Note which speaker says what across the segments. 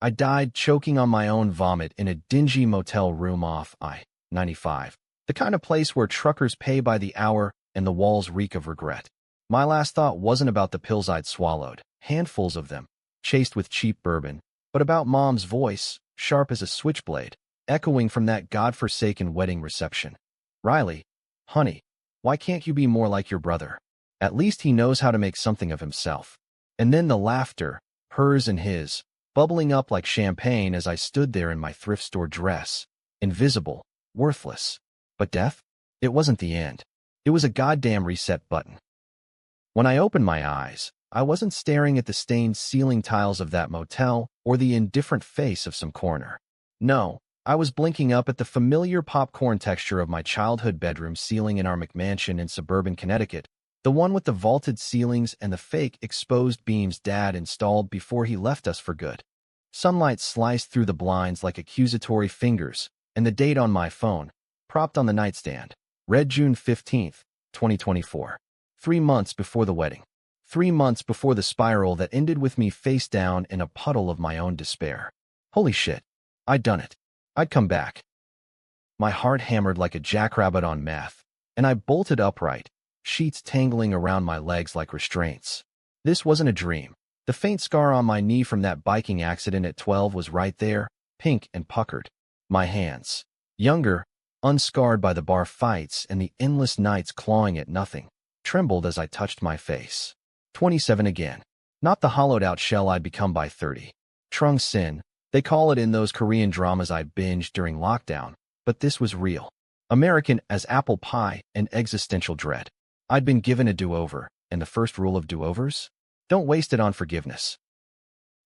Speaker 1: I died choking on my own vomit in a dingy motel room off I-95, the kind of place where truckers pay by the hour and the walls reek of regret. My last thought wasn't about the pills I'd swallowed, handfuls of them, chased with cheap bourbon, but about Mom's voice, sharp as a switchblade, echoing from that godforsaken wedding reception. "Riley, honey, why can't you be more like your brother? At least he knows how to make something of himself." And then the laughter, hers and his, bubbling up like champagne as I stood there in my thrift store dress, invisible, worthless. But death? It wasn't the end. It was a goddamn reset button. When I opened my eyes, I wasn't staring at the stained ceiling tiles of that motel or the indifferent face of some coroner. No, I was blinking up at the familiar popcorn texture of my childhood bedroom ceiling in our McMansion in suburban Connecticut, the one with the vaulted ceilings and the fake exposed beams Dad installed before he left us for good. Sunlight sliced through the blinds like accusatory fingers, and the date on my phone, propped on the nightstand, read June 15th, 2024. 3 months before the wedding. 3 months before the spiral that ended with me face down in a puddle of my own despair. Holy shit. I'd done it. I'd come back. My heart hammered like a jackrabbit on meth, and I bolted upright, sheets tangling around my legs like restraints. This wasn't a dream. The faint scar on my knee from that biking accident at 12 was right there, pink and puckered. My hands, younger, unscarred by the bar fights and the endless nights clawing at nothing, trembled as I touched my face. 27 again. Not the hollowed-out shell I'd become by 30. Trung Sin, they call it in those Korean dramas I binged during lockdown, but this was real. American as apple pie and existential dread. I'd been given a do-over, and the first rule of do-overs? Don't waste it on forgiveness.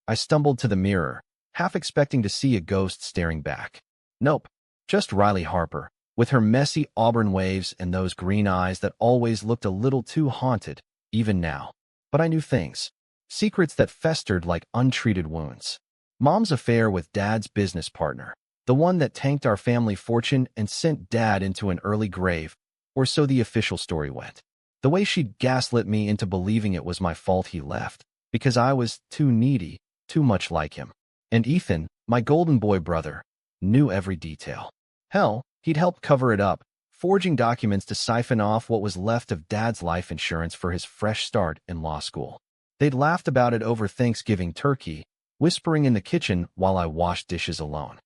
Speaker 1: I stumbled to the mirror, half expecting to see a ghost staring back. Nope, just Riley Harper, with her messy auburn waves and those green eyes that always looked a little too haunted, even now. But I knew things. Secrets that festered like untreated wounds. Mom's affair with Dad's business partner, the one that tanked our family fortune and sent Dad into an early grave, or so the official story went. The way she'd gaslit me into believing it was my fault he left, because I was too needy, too much like him. And Ethan, my golden boy brother, knew every detail. Hell, he'd helped cover it up, forging documents to siphon off what was left of Dad's life insurance for his fresh start in law school. They'd laughed about it over Thanksgiving turkey, whispering in the kitchen while I washed dishes alone.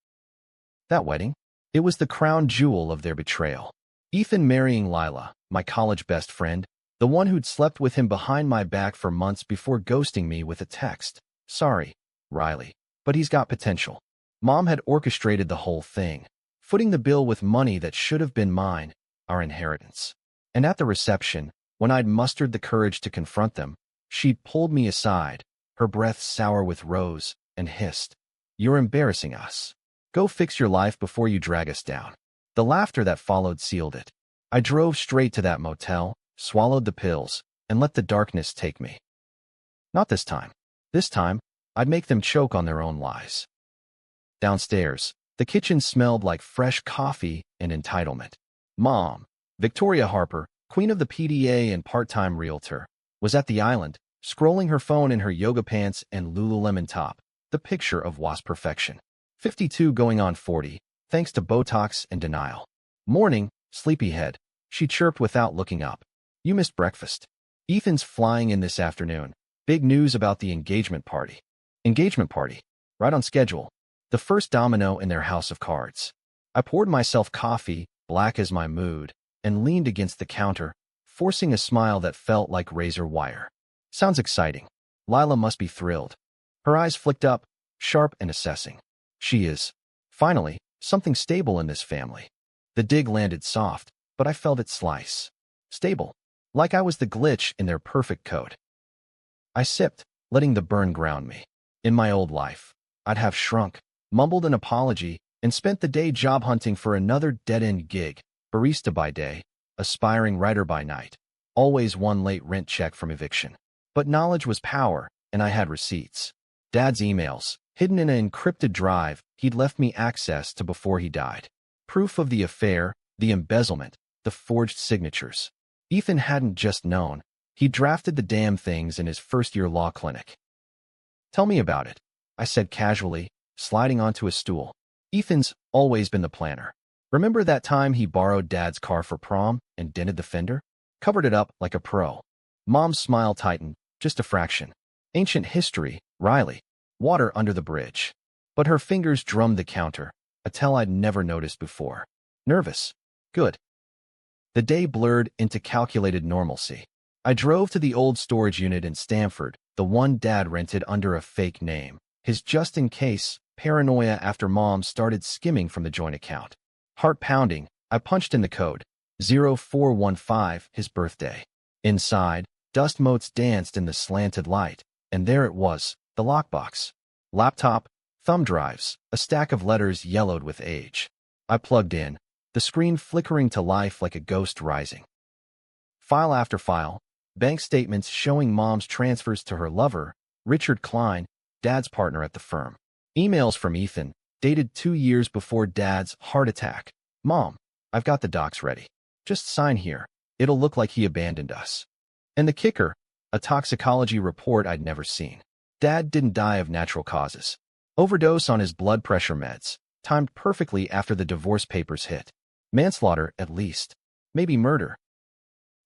Speaker 1: That wedding? It was the crown jewel of their betrayal. Ethan marrying Lila, my college best friend, the one who'd slept with him behind my back for months before ghosting me with a text. "Sorry, Riley, but he's got potential." Mom had orchestrated the whole thing, footing the bill with money that should have been mine, our inheritance. And at the reception, when I'd mustered the courage to confront them, she'd pulled me aside, her breath sour with rose, and hissed, "You're embarrassing us. Go fix your life before you drag us down." The laughter that followed sealed it. I drove straight to that motel, swallowed the pills, and let the darkness take me. Not this time. This time, I'd make them choke on their own lies. Downstairs, the kitchen smelled like fresh coffee and entitlement. Mom, Victoria Harper, queen of the PDA and part-time realtor, was at the island, scrolling her phone in her yoga pants and Lululemon top, the picture of wasp perfection. 52 going on 40, thanks to Botox and denial. "Morning, sleepyhead," she chirped without looking up. "You missed breakfast. Ethan's flying in this afternoon. Big news about the engagement party." Engagement party. Right on schedule. The first domino in their house of cards. I poured myself coffee, black as my mood, and leaned against the counter, forcing a smile that felt like razor wire. Sounds exciting. Lila must be thrilled. Her eyes flicked up, sharp and assessing. She is. Finally, something stable in this family. The dig landed soft, but I felt it slice. Stable. Like I was the glitch in their perfect code. I sipped, letting the burn ground me. In my old life, I'd have shrunk, mumbled an apology, and spent the day job hunting for another dead-end gig, barista by day, aspiring writer by night. Always one late rent check from eviction. But knowledge was power, and I had receipts. Dad's emails, hidden in an encrypted drive he'd left me access to before he died. Proof of the affair, the embezzlement, the forged signatures. Ethan hadn't just known. He drafted the damn things in his first-year law clinic. "Tell me about it," I said casually, sliding onto a stool. Ethan's always been the planner. Remember that time he borrowed Dad's car for prom and dented the fender? Covered it up like a pro. Mom's smile tightened, just a fraction. Ancient history, Riley. Water under the bridge. But her fingers drummed the counter, a tell I'd never noticed before. Nervous. Good. The day blurred into calculated normalcy. I drove to the old storage unit in Stamford, the one Dad rented under a fake name. His just-in-case paranoia after Mom started skimming from the joint account. Heart pounding, I punched in the code. 0415, his birthday. Inside, dust motes danced in the slanted light, and there it was, the lockbox. Laptop, thumb drives, a stack of letters yellowed with age. I plugged in, the screen flickering to life like a ghost rising. File after file, bank statements showing Mom's transfers to her lover, Richard Klein, Dad's partner at the firm. Emails from Ethan, dated 2 years before Dad's heart attack. Mom, I've got the docs ready. Just sign here. It'll look like he abandoned us. And the kicker, a toxicology report I'd never seen. Dad didn't die of natural causes. Overdose on his blood pressure meds, timed perfectly after the divorce papers hit. Manslaughter, at least. Maybe murder.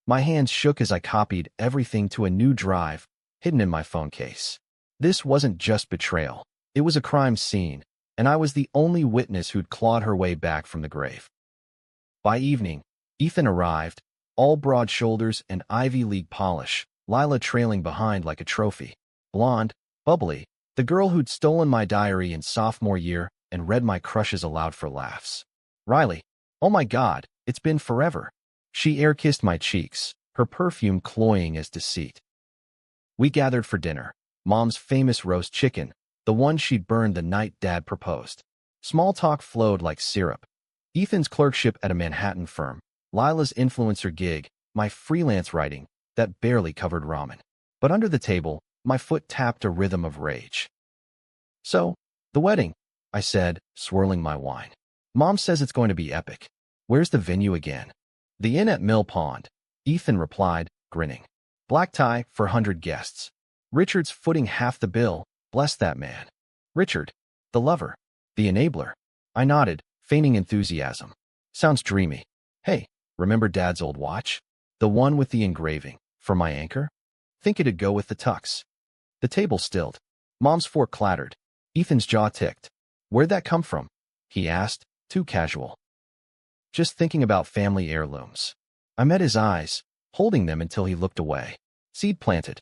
Speaker 1: My hands shook as I copied everything to a new drive, hidden in my phone case. This wasn't just betrayal. It was a crime scene, and I was the only witness who'd clawed her way back from the grave. By evening, Ethan arrived, all broad shoulders and Ivy League polish, Lila trailing behind like a trophy. Blonde, bubbly, the girl who'd stolen my diary in sophomore year and read my crushes aloud for laughs. Riley, oh my God, it's been forever. She air-kissed my cheeks, her perfume cloying as deceit. We gathered for dinner. Mom's famous roast chicken, the one she'd burned the night Dad proposed. Small talk flowed like syrup. Ethan's clerkship at a Manhattan firm, Lila's influencer gig, my freelance writing that barely covered ramen. But under the table, my foot tapped a rhythm of rage. So, the wedding, I said, swirling my wine. Mom says it's going to be epic. Where's the venue again? The inn at Mill Pond, Ethan replied, grinning. Black tie for 100 guests. Richard's footing half the bill, bless that man. Richard, the lover, the enabler. I nodded, feigning enthusiasm. Sounds dreamy. Hey, remember Dad's old watch? The one with the engraving, for my anchor? Think it'd go with the tux. The table stilled. Mom's fork clattered. Ethan's jaw ticked. Where'd that come from? He asked, too casual. Just thinking about family heirlooms. I met his eyes, holding them until he looked away. Seed planted.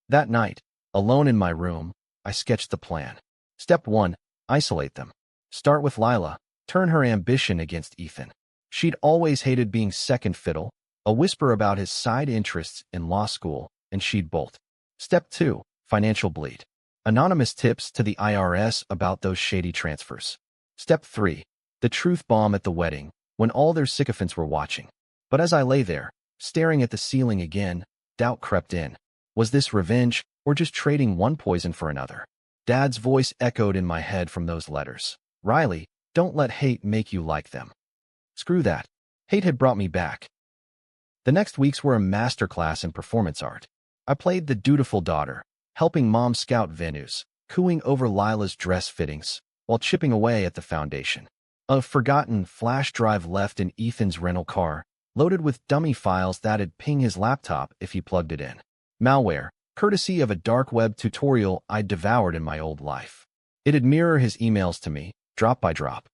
Speaker 1: That night, alone in my room, I sketched the plan. Step 1, isolate them. Start with Lila, turn her ambition against Ethan. She'd always hated being second fiddle, a whisper about his side interests in law school, and she'd bolt. Step 2, financial bleed. Anonymous tips to the IRS about those shady transfers. Step 3, the truth bomb at the wedding, when all their sycophants were watching. But as I lay there, staring at the ceiling again, doubt crept in. Was this revenge, or just trading one poison for another? Dad's voice echoed in my head from those letters. Riley, don't let hate make you like them. Screw that. Hate had brought me back. The next weeks were a masterclass in performance art. I played the dutiful daughter, helping Mom scout venues, cooing over Lila's dress fittings, while chipping away at the foundation. A forgotten flash drive left in Ethan's rental car, loaded with dummy files that'd ping his laptop if he plugged it in. Malware, courtesy of a dark web tutorial I'd devoured in my old life. It'd mirror his emails to me, drop by drop.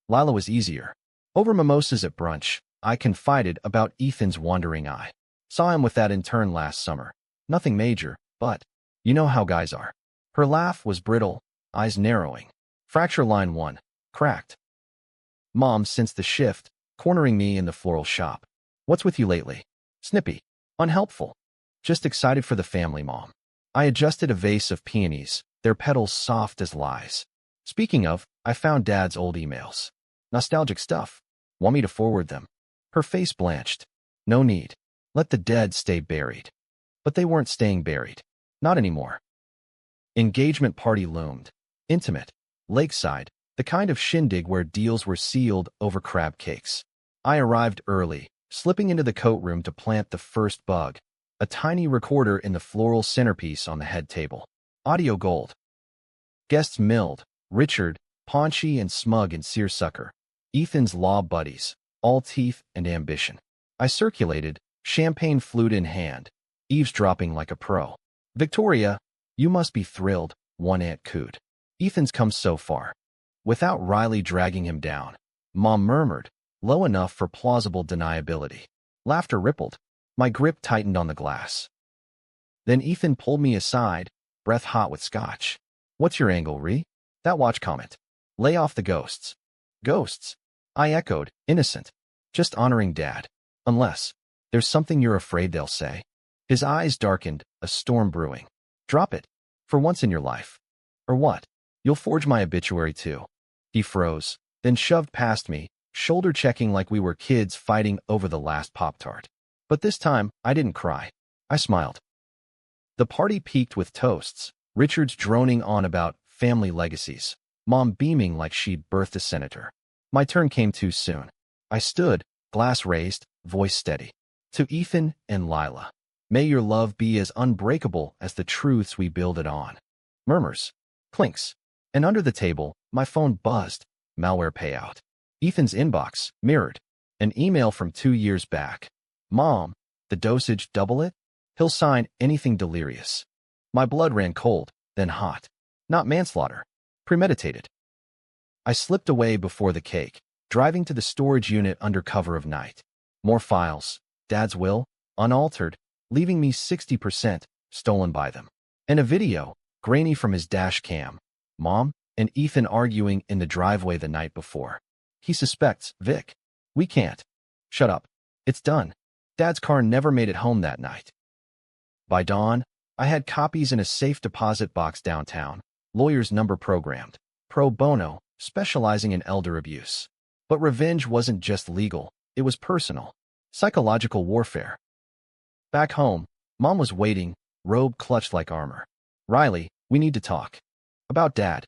Speaker 1: Lila was easier. Over mimosas at brunch, I confided about Ethan's wandering eye. Saw him with that intern last summer. Nothing major, but you know how guys are. Her laugh was brittle, eyes narrowing. Fracture line 1, cracked. Mom sensed the shift, cornering me in the floral shop. What's with you lately? Snippy. Unhelpful. Just excited for the family, Mom. I adjusted a vase of peonies, their petals soft as lies. Speaking of, I found Dad's old emails. Nostalgic stuff. Want me to forward them? Her face blanched. No need. Let the dead stay buried. But they weren't staying buried. Not anymore. Engagement party loomed. Intimate. Lakeside. The kind of shindig where deals were sealed over crab cakes. I arrived early, slipping into the coat room to plant the first bug. A tiny recorder in the floral centerpiece on the head table. Audio gold. Guests milled, Richard, paunchy and smug and seersucker. Ethan's law buddies, all teeth and ambition. I circulated, champagne flute in hand, eavesdropping like a pro. Victoria, you must be thrilled, one aunt cooed. Ethan's come so far. Without Riley dragging him down. Mom murmured, low enough for plausible deniability. Laughter rippled. My grip tightened on the glass. Then Ethan pulled me aside, breath hot with scotch. What's your angle, Ree? That watch comment. Lay off the ghosts. Ghosts? I echoed, innocent. Just honoring Dad. Unless there's something you're afraid they'll say. His eyes darkened, a storm brewing. Drop it. For once in your life. Or what? You'll forge my obituary too. He froze, then shoved past me, shoulder-checking like we were kids fighting over the last Pop-Tart. But this time, I didn't cry. I smiled. The party peaked with toasts, Richard's droning on about family legacies, Mom beaming like she'd birthed a senator. My turn came too soon. I stood, glass raised, voice steady. To Ethan and Lila. May your love be as unbreakable as the truths we build it on. Murmurs. Clinks. And under the table, my phone buzzed. Malware payout. Ethan's inbox, mirrored. An email from 2 years back. Mom, the dosage double it? He'll sign anything delirious. My blood ran cold, then hot. Not manslaughter. Premeditated. I slipped away before the cake, driving to the storage unit under cover of night. More files. Dad's will, unaltered, leaving me 60% stolen by them. And a video, grainy from his dash cam. Mom and Ethan arguing in the driveway the night before. He suspects, Vic. We can't. Shut up. It's done. Dad's car never made it home that night. By dawn, I had copies in a safe deposit box downtown, lawyer's number programmed, pro bono, specializing in elder abuse. But revenge wasn't just legal, it was personal. Psychological warfare. Back home, Mom was waiting, robe clutched like armor. Riley, we need to talk. About Dad.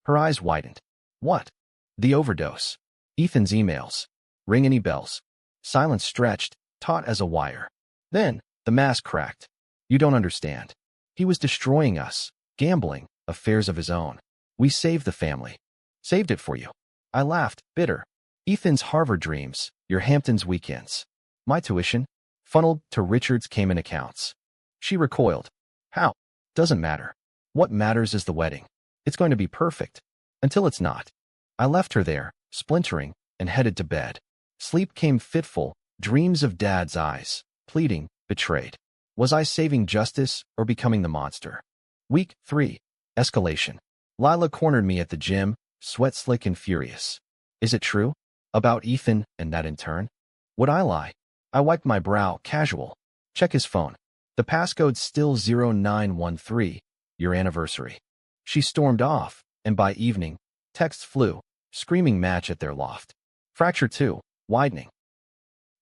Speaker 1: Her eyes widened. What? The overdose. Ethan's emails. Ring any bells. Silence stretched, taut as a wire. Then, the mask cracked. You don't understand. He was destroying us, gambling, affairs of his own. We saved the family. Saved it for you. I laughed, bitter. Ethan's Harvard dreams, your Hamptons weekends. My tuition, funneled to Richard's Cayman accounts. She recoiled. How? Doesn't matter. What matters is the wedding. It's going to be perfect. Until it's not. I left her there, splintering, and headed to bed. Sleep came fitful, dreams of Dad's eyes, pleading, betrayed. Was I saving justice or becoming the monster? Week 3. Escalation. Lila cornered me at the gym, sweat slick and furious. Is it true? About Ethan and that intern? Would I lie? I wiped my brow, casual. Check his phone. The passcode's still 0913, your anniversary. She stormed off, and by evening, texts flew, screaming match at their loft. Fracture 2, widening.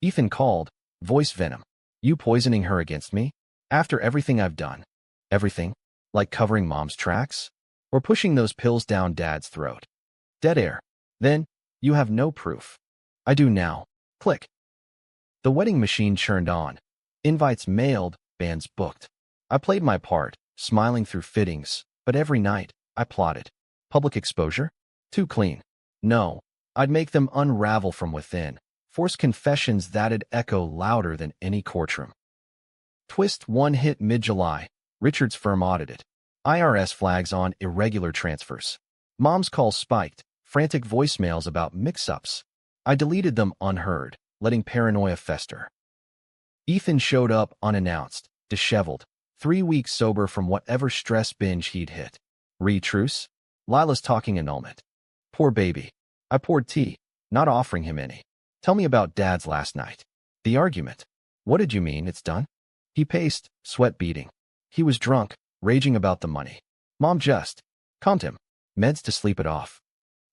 Speaker 1: Ethan called, voice venom. You poisoning her against me? After everything I've done. Everything? Like covering Mom's tracks? Or pushing those pills down Dad's throat? Dead air. Then, you have no proof. I do now. Click. The wedding machine churned on. Invites mailed, bands booked. I played my part, smiling through fittings, but every night, I plotted. Public exposure? Too clean. No, I'd make them unravel from within, force confessions that'd echo louder than any courtroom. Twist 1 hit mid-July, Richard's firm audited. IRS flags on irregular transfers. Mom's calls spiked, frantic voicemails about mix-ups. I deleted them unheard, letting paranoia fester. Ethan showed up unannounced, disheveled, 3 weeks sober from whatever stress binge he'd hit. Truce? Lila's talking annulment. Poor baby. I poured tea, not offering him any. Tell me about Dad's last night. The argument. What did you mean, it's done? He paced, sweat beading. He was drunk, raging about the money. Mom just calmed him. Meds to sleep it off.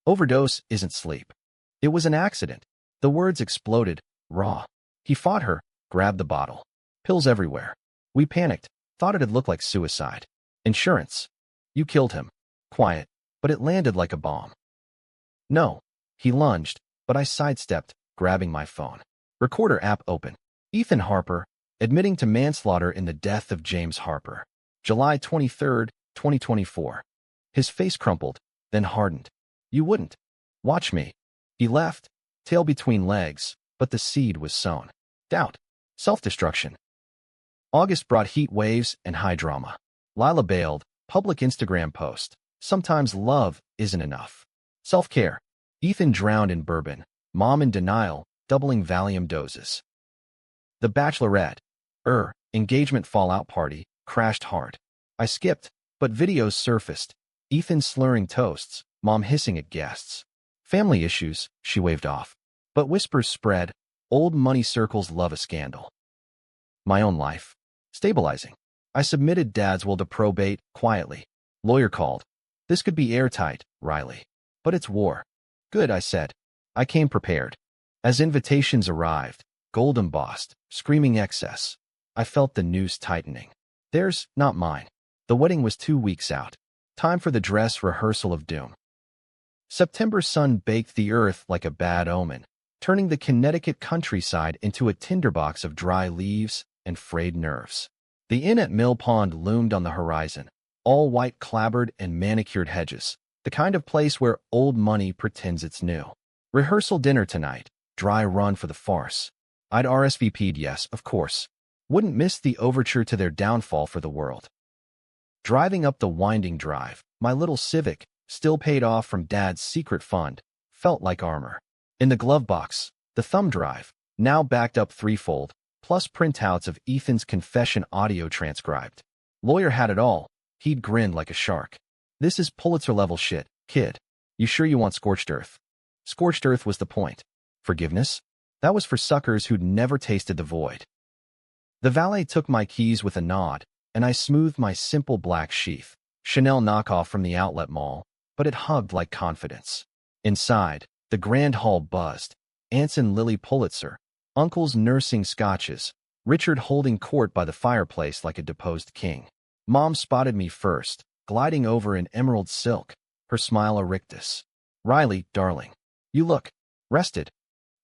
Speaker 1: Overdose isn't sleep. It was an accident. The words exploded, raw. He fought her, grabbed the bottle. Pills everywhere. We panicked, thought it'd look like suicide. Insurance. You killed him. Quiet, but it landed like a bomb. No. He lunged, but I sidestepped, grabbing my phone. Recorder app open. Ethan Harper, admitting to manslaughter in the death of James Harper. July 23, 2024. His face crumpled, then hardened. You wouldn't. Watch me. He left, tail between legs, but the seed was sown. Doubt. Self-destruction. August brought heat waves and high drama. Lila bailed, public Instagram post. Sometimes love isn't enough. Self-care. Ethan drowned in bourbon. Mom in denial, doubling Valium doses. The Bachelorette. Engagement fallout party, crashed hard. I skipped, but videos surfaced. Ethan slurring toasts, Mom hissing at guests. Family issues, she waved off. But whispers spread. Old money circles love a scandal. My own life. Stabilizing. I submitted Dad's will to probate, quietly. Lawyer called. This could be airtight, Riley. But it's war. Good, I said. I came prepared. As invitations arrived, gold embossed, screaming excess. I felt the noose tightening. Theirs, not mine. The wedding was 2 weeks out. Time for the dress rehearsal of doom. September sun baked the earth like a bad omen, turning the Connecticut countryside into a tinderbox of dry leaves and frayed nerves. The inn at Mill Pond loomed on the horizon, all white clapboard and manicured hedges, the kind of place where old money pretends it's new. Rehearsal dinner tonight, dry run for the farce. I'd RSVP'd yes, of course. Wouldn't miss the overture to their downfall for the world. Driving up the winding drive, my little Civic, still paid off from Dad's secret fund, felt like armor. In the glove box, the thumb drive, now backed up threefold, plus printouts of Ethan's confession audio transcribed. Lawyer had it all. He'd grinned like a shark. This is Pulitzer-level shit, kid. You sure you want scorched earth? Scorched earth was the point. Forgiveness? That was for suckers who'd never tasted the void. The valet took my keys with a nod, and I smoothed my simple black sheath. Chanel knockoff from the outlet mall, but it hugged like confidence. Inside, the grand hall buzzed. Aunts and Lily Pulitzer, uncles nursing scotches, Richard holding court by the fireplace like a deposed king. Mom spotted me first, gliding over in emerald silk, her smile a rictus. Riley, darling, you look rested.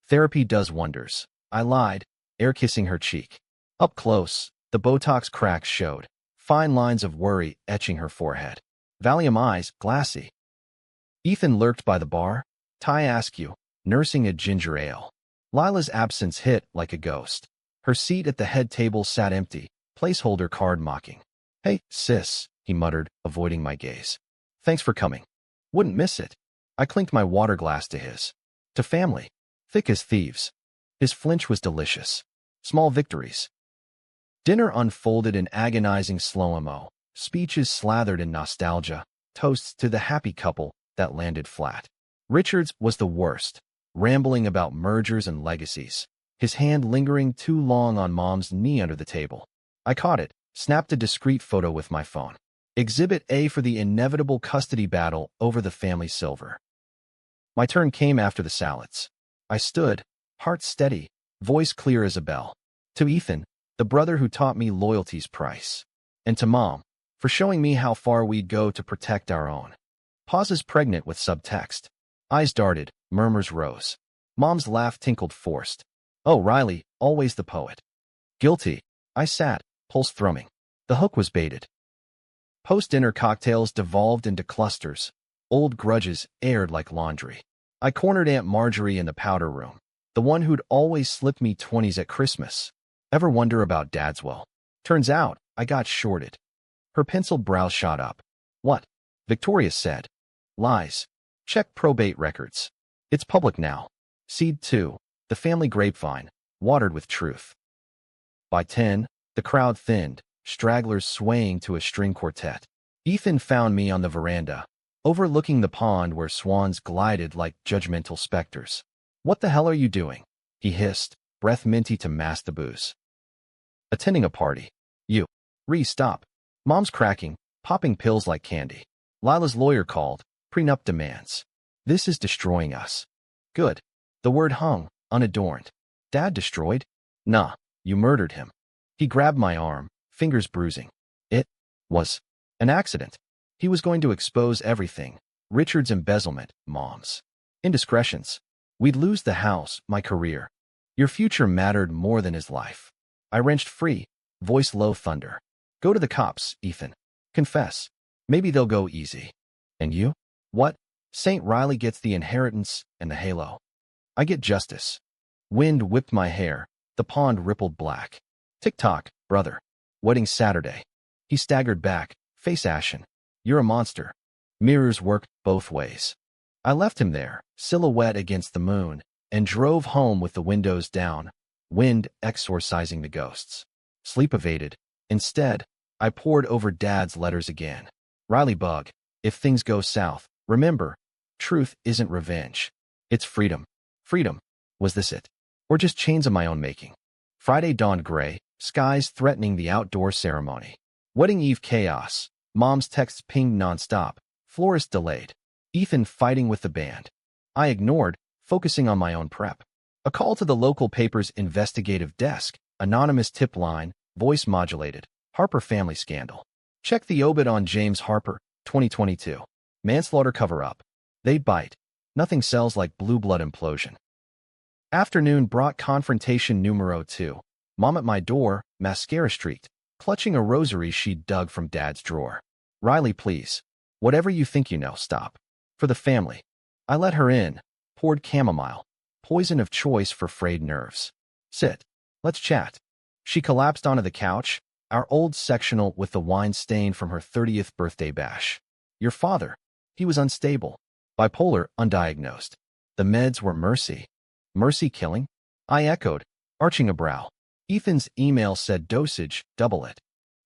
Speaker 1: Therapy does wonders. I lied, air-kissing her cheek. Up close, the Botox cracks showed, fine lines of worry etching her forehead. Valium eyes, glassy. Ethan lurked by the bar, Ty Askew, nursing a ginger ale. Lila's absence hit like a ghost. Her seat at the head table sat empty, placeholder card mocking. Hey, sis, he muttered, avoiding my gaze. Thanks for coming. Wouldn't miss it. I clinked my water glass to his. To family. Thick as thieves. His flinch was delicious. Small victories. Dinner unfolded in agonizing slow-mo, speeches slathered in nostalgia, toasts to the happy couple that landed flat. Richard's was the worst, rambling about mergers and legacies, his hand lingering too long on Mom's knee under the table. I caught it, snapped a discreet photo with my phone. Exhibit A for the inevitable custody battle over the family silver. My turn came after the salads. I stood, heart steady, voice clear as a bell. To Ethan, the brother who taught me loyalty's price. And to Mom, for showing me how far we'd go to protect our own. Pauses pregnant with subtext. Eyes darted, murmurs rose. Mom's laugh tinkled forced. Oh, Riley, always the poet. Guilty. I sat, pulse thrumming. The hook was baited. Post-dinner cocktails devolved into clusters. Old grudges aired like laundry. I cornered Aunt Marjorie in the powder room, the one who'd always slipped me 20s at Christmas. Ever wonder about Dad's will? Turns out, I got shorted. Her penciled brow shot up. What? Victoria said. Lies. Check probate records. It's public now. Seed 2, the family grapevine, watered with truth. By 10, the crowd thinned, stragglers swaying to a string quartet. Ethan found me on the veranda, overlooking the pond where swans glided like judgmental specters. What the hell are you doing? He hissed, breath minty to mask the booze. Attending a party. You. Stop. Mom's cracking, popping pills like candy. Lila's lawyer called, prenup demands. This is destroying us. Good. The word hung, unadorned. Dad destroyed? Nah, you murdered him. He grabbed my arm, fingers bruising. It was an accident. He was going to expose everything. Richard's embezzlement, Mom's indiscretions. We'd lose the house, my career. Your future mattered more than his life. I wrenched free, voice low thunder. Go to the cops, Ethan. Confess. Maybe they'll go easy. And you? What? St. Riley gets the inheritance and the halo. I get justice. Wind whipped my hair. The pond rippled black. Tick-tock, brother. Wedding Saturday. He staggered back, face ashen. You're a monster. Mirrors worked both ways. I left him there, silhouette against the moon, and drove home with the windows down, wind exorcising the ghosts. Sleep evaded. Instead, I pored over Dad's letters again. Riley Bug, if things go south, remember, truth isn't revenge. It's freedom. Freedom. Was this it? Or just chains of my own making? Friday dawned gray, skies threatening the outdoor ceremony. Wedding Eve chaos. Mom's texts pinged nonstop. Florist delayed. Ethan fighting with the band. I ignored, focusing on my own prep. A call to the local paper's investigative desk. Anonymous tip line, voice modulated. Harper family scandal. Check the obit on James Harper, 2022. Manslaughter cover-up. They bite. Nothing sells like blue blood implosion. Afternoon brought confrontation numero 2. Mom at my door, mascara streaked, clutching a rosary she'd dug from Dad's drawer. Riley, please. Whatever you think you know, stop. For the family. I let her in, poured chamomile, poison of choice for frayed nerves. Sit. Let's chat. She collapsed onto the couch, our old sectional with the wine stain from her 30th birthday bash. Your father. He was unstable. Bipolar, undiagnosed. The meds were mercy. Mercy killing? I echoed, arching a brow. Ethan's email said dosage, double it.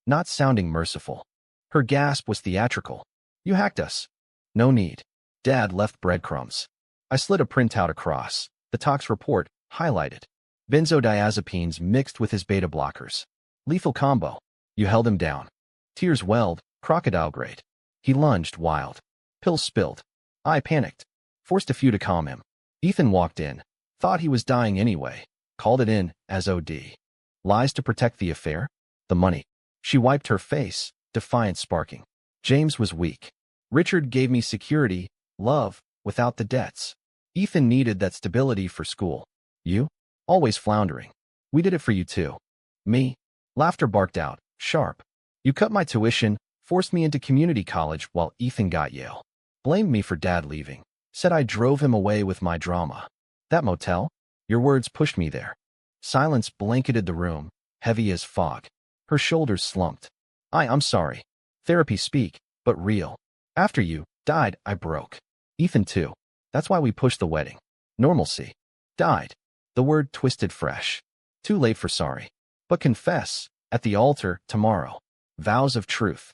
Speaker 1: Not sounding merciful. Her gasp was theatrical. You hacked us. No need. Dad left breadcrumbs. I slid a printout across. The tox report, highlighted. Benzodiazepines mixed with his beta blockers. Lethal combo. You held him down. Tears welled, crocodile grade. He lunged, wild. Pills spilled. I panicked. Forced a few to calm him. Ethan walked in. Thought he was dying anyway. Called it in as OD. Lies to protect the affair? The money. She wiped her face, defiance sparking. James was weak. Richard gave me security, love, without the debts. Ethan needed that stability for school. You? Always floundering. We did it for you too. Me? Laughter barked out, sharp. You cut my tuition, forced me into community college while Ethan got Yale. Blamed me for Dad leaving. Said I drove him away with my drama. That motel? Your words pushed me there. Silence blanketed the room, heavy as fog. Her shoulders slumped. I'm sorry. Therapy speak, but real. After you died, I broke. Ethan too. That's why we pushed the wedding. Normalcy. Died. The word twisted fresh. Too late for sorry. But confess, at the altar, tomorrow. Vows of truth.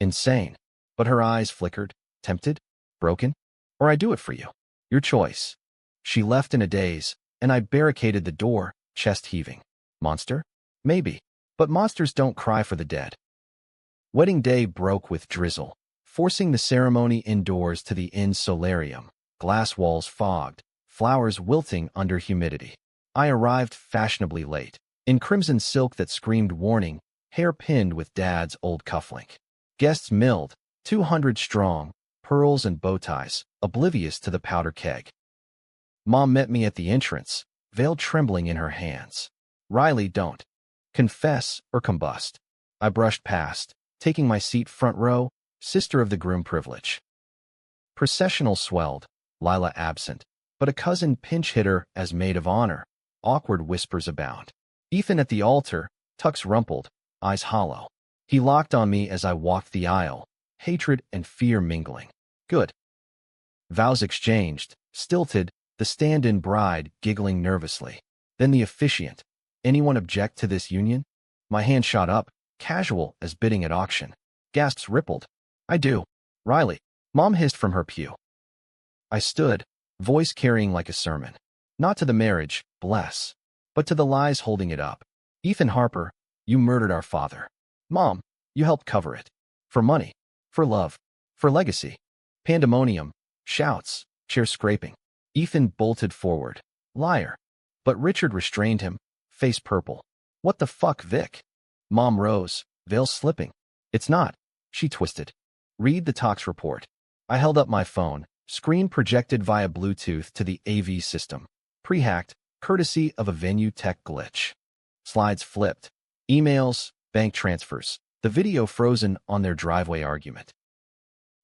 Speaker 1: Insane. But her eyes flickered. Tempted? Broken? Or I do it for you. Your choice. She left in a daze, and I barricaded the door, chest heaving. Monster? Maybe. But monsters don't cry for the dead. Wedding day broke with drizzle, forcing the ceremony indoors to the inn solarium. Glass walls fogged, flowers wilting under humidity. I arrived fashionably late, in crimson silk that screamed warning, hair pinned with Dad's old cufflink. Guests milled, 200 strong, pearls and bow ties, oblivious to the powder keg. Mom met me at the entrance, veil trembling in her hands. Riley, don't. Confess or combust. I brushed past, taking my seat front row, sister of the groom privilege. Processional swelled, Lila absent, but a cousin pinch hitter as maid of honor. Awkward whispers abound. Ethan at the altar, tux rumpled, eyes hollow. He locked on me as I walked the aisle, hatred and fear mingling. Good. Vows exchanged, stilted, the stand-in bride giggling nervously. Then the officiant. Anyone object to this union? My hand shot up, casual as bidding at auction. Gasps rippled. I do. Riley. Mom hissed from her pew. I stood, voice carrying like a sermon. Not to the marriage, bless, but to the lies holding it up. Ethan Harper, you murdered our father. Mom, you helped cover it. For money. For love. For legacy. Pandemonium. Shouts. Chair scraping. Ethan bolted forward. Liar. But Richard restrained him, face purple. What the fuck, Vic? Mom rose, veil slipping. It's not. She twisted. Read the tox report. I held up my phone, screen projected via Bluetooth to the AV system. Pre-hacked, courtesy of a venue tech glitch. Slides flipped. Emails, bank transfers. The video frozen on their driveway argument.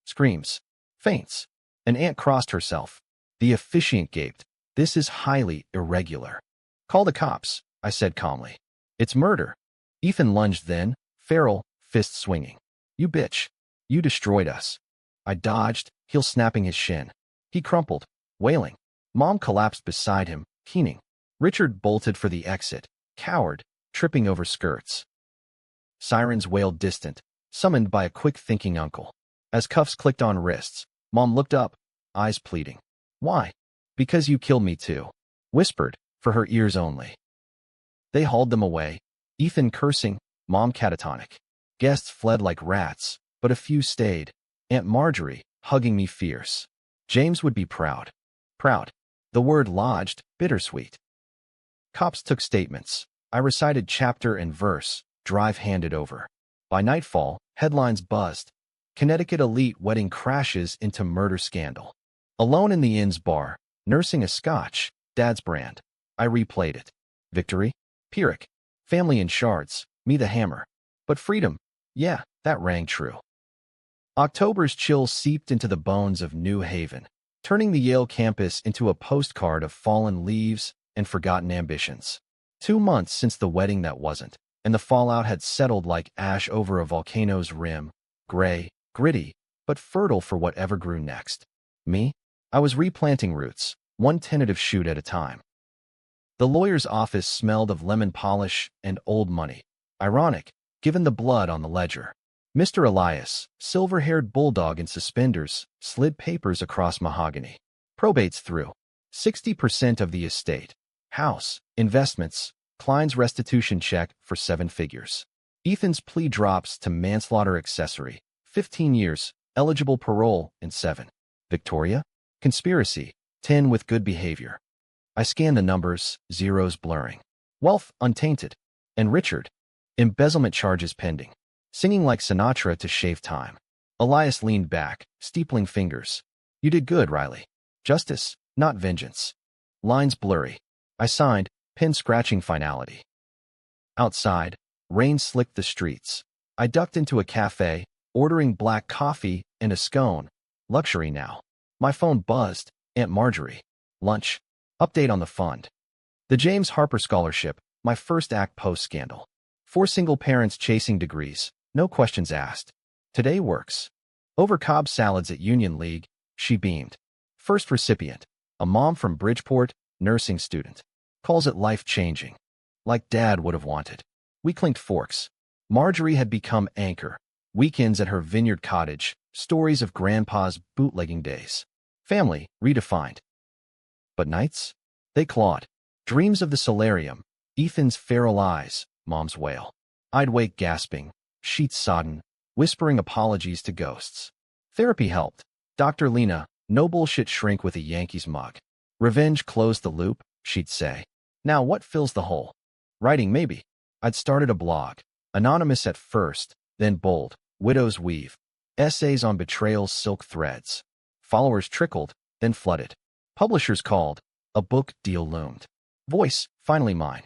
Speaker 1: Screams. Faints. An aunt crossed herself. The officiant gaped. This is highly irregular. Call the cops, I said calmly. It's murder. Ethan lunged then, feral, fist swinging. You bitch. You destroyed us. I dodged, heel snapping his shin. He crumpled, wailing. Mom collapsed beside him, keening. Richard bolted for the exit, coward, tripping over skirts. Sirens wailed distant, summoned by a quick-thinking uncle. As cuffs clicked on wrists, Mom looked up, eyes pleading. Why? Because you killed me too. Whispered, for her ears only. They hauled them away, Ethan cursing, Mom catatonic. Guests fled like rats, but a few stayed. Aunt Marjorie, hugging me fierce. James would be proud. Proud. The word lodged, bittersweet. Cops took statements. I recited chapter and verse, drive handed over. By nightfall, headlines buzzed. Connecticut elite wedding crashes into murder scandal. Alone in the inn's bar, nursing a scotch, Dad's brand. I replayed it. Victory? Pyrrhic. Family in shards, me the hammer. But freedom? Yeah, that rang true. October's chill seeped into the bones of New Haven, turning the Yale campus into a postcard of fallen leaves and forgotten ambitions. 2 months since the wedding that wasn't, and the fallout had settled like ash over a volcano's rim, gray, gritty, but fertile for whatever grew next. Me? I was replanting roots, one tentative shoot at a time. The lawyer's office smelled of lemon polish and old money. Ironic, given the blood on the ledger. Mr. Elias, silver-haired bulldog in suspenders, slid papers across mahogany. Probates through. 60% of the estate. House, investments, Klein's restitution check for 7 figures. Ethan's plea drops to manslaughter accessory. 15 years, eligible parole in 7. Victoria? Conspiracy, 10 with good behavior. I scanned the numbers, zeros blurring. Wealth untainted. And Richard? Embezzlement charges pending. Singing like Sinatra to shave time. Elias leaned back, steepling fingers. You did good, Riley. Justice, not vengeance. Lines blurry. I signed, pen scratching finality. Outside, rain slicked the streets. I ducked into a cafe, ordering black coffee and a scone. Luxury now. My phone buzzed. Aunt Marjorie. Lunch. Update on the fund. The James Harper Scholarship, my first act post-scandal. 4 single parents chasing degrees. No questions asked. Today works. Over Cobb salads at Union League, she beamed. First recipient, a mom from Bridgeport, nursing student. Calls it life-changing. Like Dad would have wanted. We clinked forks. Marjorie had become anchor. Weekends at her vineyard cottage, stories of Grandpa's bootlegging days. Family, redefined. But nights? They clawed. Dreams of the solarium, Ethan's feral eyes, Mom's wail. I'd wake gasping. Sheets sodden, whispering apologies to ghosts. Therapy helped. Dr. Lena, no bullshit shrink with a Yankees mug. Revenge closed the loop, she'd say. Now what fills the hole? Writing maybe. I'd started a blog. Anonymous at first, then bold. Widow's weave. Essays on betrayal's silk threads. Followers trickled, then flooded. Publishers called. A book deal loomed. Voice, finally mine.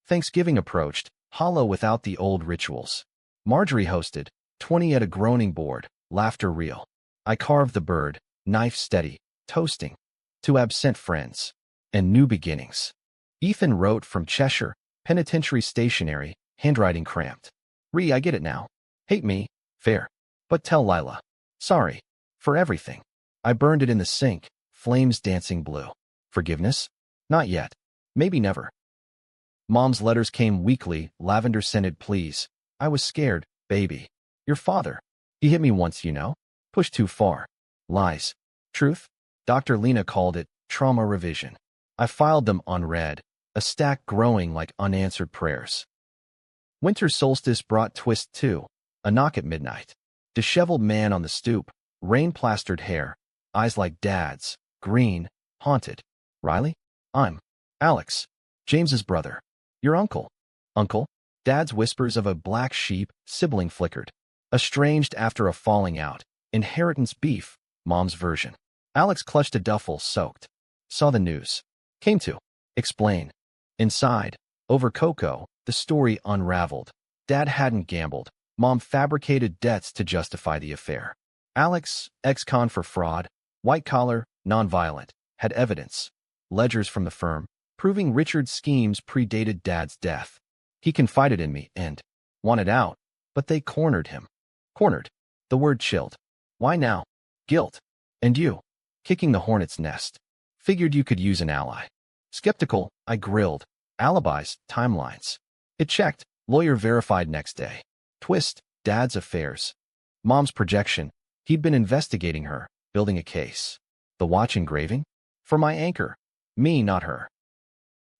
Speaker 1: Thanksgiving approached, hollow without the old rituals. Marjorie hosted, 20 at a groaning board, laughter real. I carved the bird, knife steady, toasting. To absent friends. And new beginnings. Ethan wrote from Cheshire, penitentiary stationery, handwriting cramped. I get it now. Hate me, fair. But tell Lila. Sorry. For everything. I burned it in the sink, flames dancing blue. Forgiveness? Not yet. Maybe never. Mom's letters came weekly, lavender-scented pleas. I was scared, baby. Your father. He hit me once, you know. Pushed too far. Lies. Truth? Dr. Lena called it trauma revision. I filed them unread, a stack growing like unanswered prayers. Winter solstice brought twist too. A knock at midnight. Disheveled man on the stoop, rain-plastered hair, eyes like Dad's, green, haunted. Riley? I'm Alex, James's brother. Your uncle. Uncle? Dad's whispers of a black sheep, sibling flickered. Estranged after a falling out. Inheritance beef, Mom's version. Alex clutched a duffel soaked. Saw the news. Came to. Explain. Inside, over cocoa, the story unraveled. Dad hadn't gambled. Mom fabricated debts to justify the affair. Alex, ex-con for fraud, white-collar, non-violent, had evidence. Ledgers from the firm, proving Richard's schemes predated Dad's death. He confided in me and wanted out, but they cornered him. Cornered. The word chilled. Why now? Guilt. And you? Kicking the hornet's nest. Figured you could use an ally. Skeptical, I grilled. Alibis, timelines. It checked. Lawyer verified next day. Twist, Dad's affairs. Mom's projection. He'd been investigating her, building a case. The watch engraving? For my anchor. Me, not her.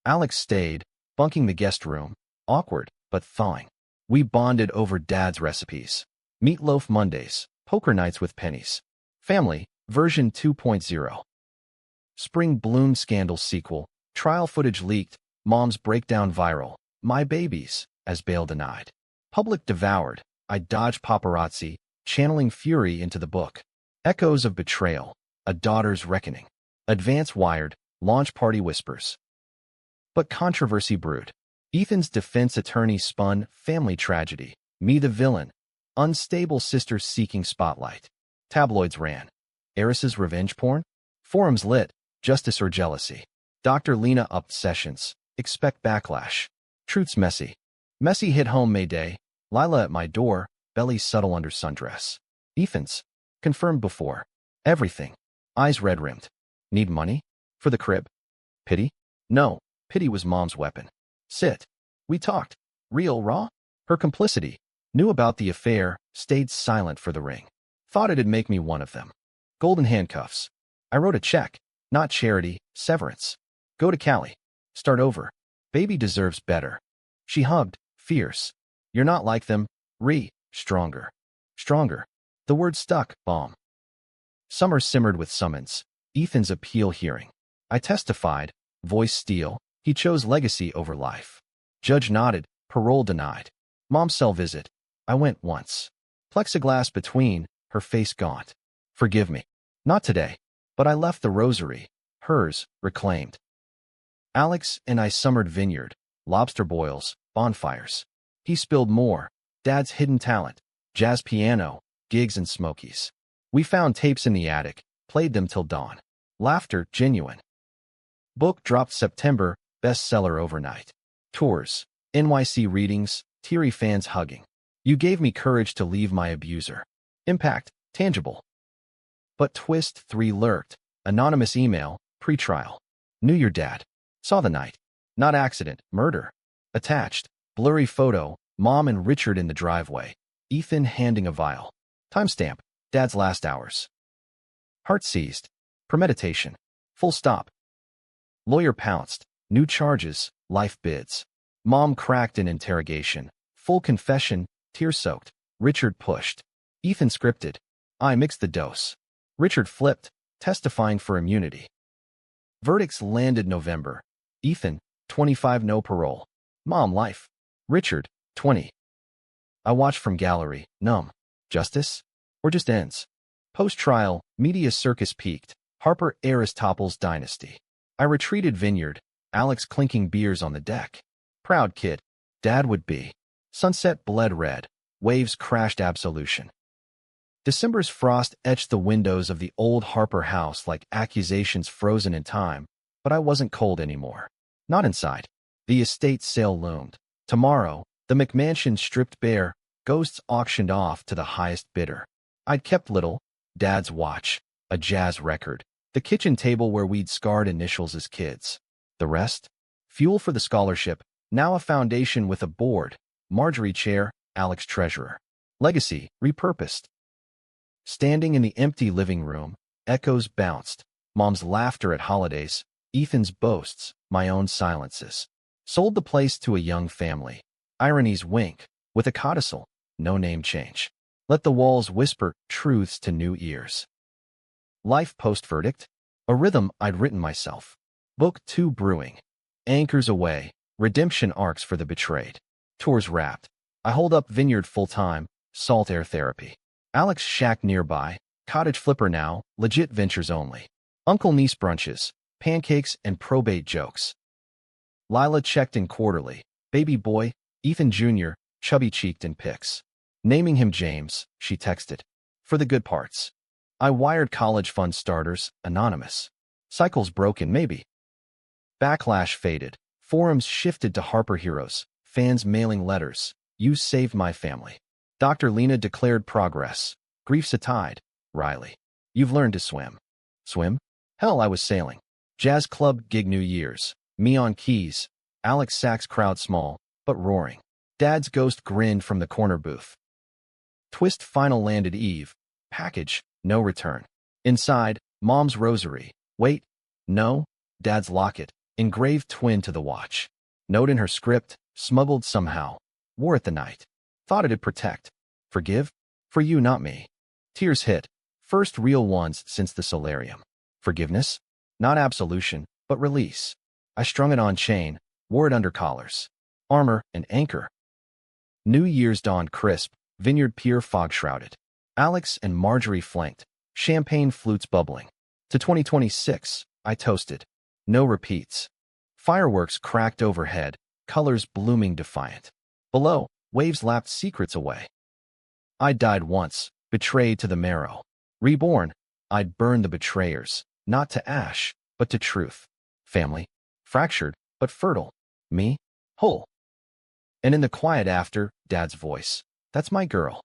Speaker 1: Alex stayed, bunking the guest room. Awkward, but thawing. We bonded over Dad's recipes. Meatloaf Mondays, poker nights with pennies. Family, version 2.0. Spring Bloom scandal sequel, trial footage leaked, Mom's breakdown viral. My babies, as bail denied. Public devoured. I dodged paparazzi, channeling fury into the book. Echoes of Betrayal, A Daughter's Reckoning. Advance Wired, launch party whispers. But controversy brewed. Ethan's defense attorney spun family tragedy. Me the villain. Unstable sisters seeking spotlight. Tabloids ran. Heiresses revenge porn? Forums lit. Justice or jealousy. Dr. Lena upped sessions. Expect backlash. Truth's messy. Messy hit home Mayday. Lila at my door, belly subtle under sundress. Ethan's. Confirmed before. Everything. Eyes red-rimmed. Need money? For the crib? Pity? No. Pity was Mom's weapon. Sit. We talked. Real raw? Her complicity. Knew about the affair, stayed silent for the ring. Thought it'd make me one of them. Golden handcuffs. I wrote a check. Not charity, severance. Go to Cali. Start over. Baby deserves better. She hugged, fierce. You're not like them. Stronger. Stronger. The word stuck, bomb. Summer simmered with summons. Ethan's appeal hearing. I testified, voice steel. He chose legacy over life. Judge nodded, parole denied. Mom's cell visit. I went once. Plexiglass between, her face gaunt. Forgive me. Not today. But I left the rosary. Hers, reclaimed. Alex and I summered vineyard, lobster boils, bonfires. He spilled more. Dad's hidden talent. Jazz piano, gigs and smokies. We found tapes in the attic, played them till dawn. Laughter, genuine. Book dropped September, bestseller overnight. Tours, NYC readings, teary fans hugging. You gave me courage to leave my abuser. Impact, tangible. But twist 3 lurked. Anonymous email, pretrial. Knew your dad. Saw the night. Not accident, murder. Attached, blurry photo, Mom and Richard in the driveway. Ethan handing a vial. Timestamp, Dad's last hours. Heart seized. Premeditation. Full stop. Lawyer pounced. New charges, life bids. Mom cracked in interrogation. Full confession, tear-soaked. Richard pushed. Ethan scripted. I mixed the dose. Richard flipped, testifying for immunity. Verdicts landed November. Ethan, 25 no parole. Mom life. Richard, 20. I watched from gallery, numb. Justice? Or just ends? Post-trial, media circus peaked. Harper heiress topples dynasty. I retreated vineyard. Alex clinking beers on the deck. Proud kid. Dad would be. Sunset bled red. Waves crashed absolution. December's frost etched the windows of the old Harper house like accusations frozen in time, but I wasn't cold anymore. Not inside. The estate sale loomed. Tomorrow, the McMansion stripped bare, ghosts auctioned off to the highest bidder. I'd kept little, Dad's watch, a jazz record, the kitchen table where we'd scarred initials as kids. The rest? Fuel for the scholarship, now a foundation with a board, Marjorie chair, Alex treasurer. Legacy, repurposed. Standing in the empty living room, echoes bounced. Mom's laughter at holidays, Ethan's boasts, my own silences. Sold the place to a young family. Ironies wink, with a codicil, no name change. Let the walls whisper truths to new ears. Life post-verdict, a rhythm I'd written myself. Book 2 brewing. Anchors away, redemption arcs for the betrayed. Tours wrapped. I hold up vineyard full-time, salt air therapy. Alex shack nearby, cottage flipper now, legit ventures only. Uncle-niece brunches, pancakes and probate jokes. Lila checked in quarterly. Baby boy, Ethan Jr., chubby-cheeked in pics. Naming him James, she texted. For the good parts. I wired college fund starters, anonymous. Cycles broken, maybe. Backlash faded. Forums shifted to Harper Heroes. Fans mailing letters. You saved my family. Dr. Lena declared progress. Grief's a tide. Riley. You've learned to swim. Swim? Hell, I was sailing. Jazz club gig New Year's. Me on keys. Alex Sachs crowd small, but roaring. Dad's ghost grinned from the corner booth. Twist final landed Eve. Package, no return. Inside, Mom's rosary. Wait, no, Dad's locket, engraved twin to the watch. Note in her script, smuggled somehow. Wore it the night. Thought it'd protect. Forgive? For you, not me. Tears hit. First real ones since the solarium. Forgiveness? Not absolution, but release. I strung it on chain, wore it under collars. Armor and anchor. New Year's dawned crisp, Vineyard Pier fog-shrouded. Alex and Marjorie flanked, champagne flutes bubbling. To 2026, I toasted. No repeats. Fireworks cracked overhead, colors blooming defiant. Below, waves lapped secrets away. I died once, betrayed to the marrow. Reborn, I'd burn the betrayers, not to ash, but to truth. Family, fractured, but fertile. Me, whole. And in the quiet after, Dad's voice. That's my girl.